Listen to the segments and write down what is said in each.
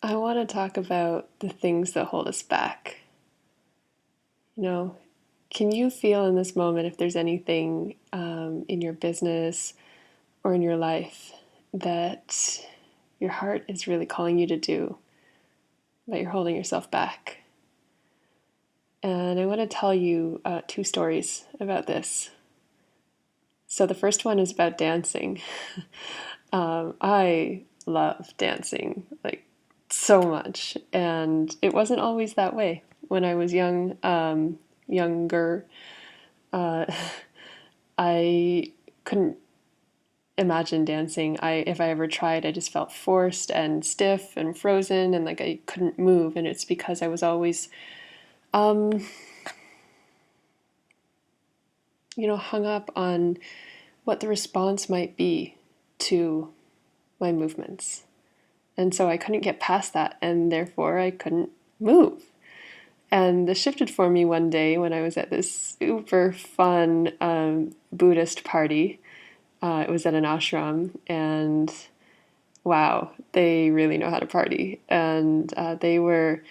I want to talk about the things that hold us back. You know, can you feel in this moment if there's anything in your business or in your life that your heart is really calling you to do, but you're holding yourself back? And I want to tell you two stories about this. So the first one is about dancing. I love dancing like so much, and it wasn't always that way when I was younger. Uh, I couldn't imagine dancing. If I ever tried, I just felt forced and stiff and frozen, and like I couldn't move. And it's because I was always, um, hung up on what the response might be to my movements. And so I couldn't get past that, and therefore I couldn't move. And this shifted for me one day when I was at this super fun Buddhist party. It was at an ashram, and wow, they really know how to party. And everyone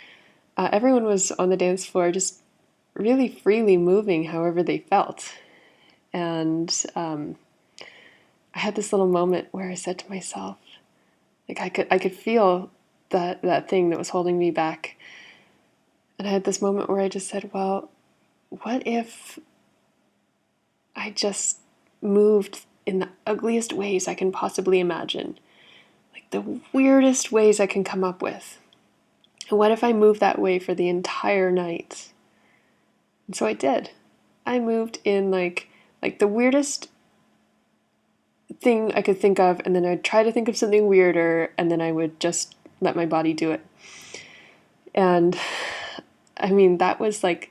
was on the dance floor just really freely moving however they felt. And I had this little moment where I said to myself, like I could feel that thing that was holding me back. And I had this moment where I just said, well, what if I just moved in the ugliest ways I can possibly imagine? Like the weirdest ways I can come up with. And what if I moved that way for the entire night? And so I did. I moved in like the weirdest thing I could think of, and then I'd try to think of something weirder, and then I would just let my body do it. And I mean, that was like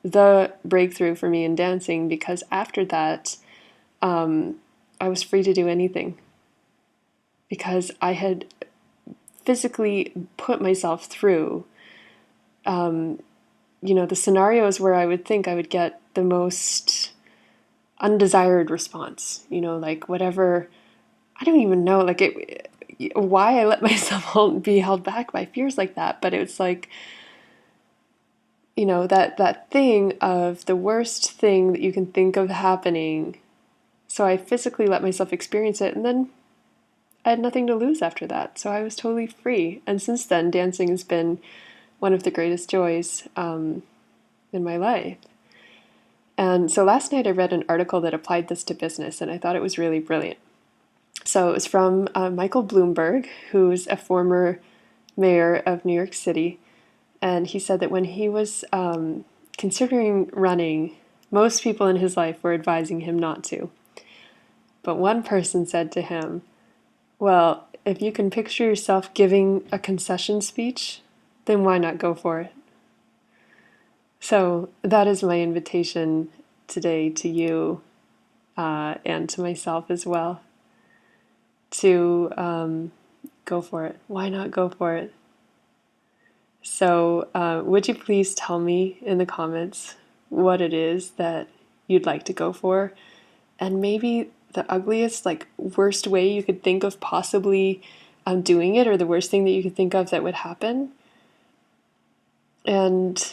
the breakthrough for me in dancing, because after that, I was free to do anything because I had physically put myself through, the scenarios where I would think I would get the most undesired response, like whatever, I don't even know, why I let myself be held back by fears like that. But it's like, that thing of the worst thing that you can think of happening. So I physically let myself experience it, and then I had nothing to lose after that. So I was totally free. And since then, dancing has been one of the greatest joys in my life. And so last night I read an article that applied this to business, and I thought it was really brilliant. So it was from Michael Bloomberg, who's a former mayor of New York City. And he said that when he was considering running, most people in his life were advising him not to. But one person said to him, well, if you can picture yourself giving a concession speech, then why not go for it? So that is my invitation today to you and to myself as well, to go for it. Why not go for it? So would you please tell me in the comments what it is that you'd like to go for, and maybe the ugliest, like worst way you could think of possibly doing it, or the worst thing that you could think of that would happen, and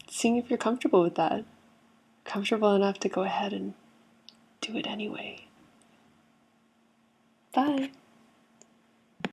seeing if you're comfortable with that, comfortable enough to go ahead and do it anyway. Bye.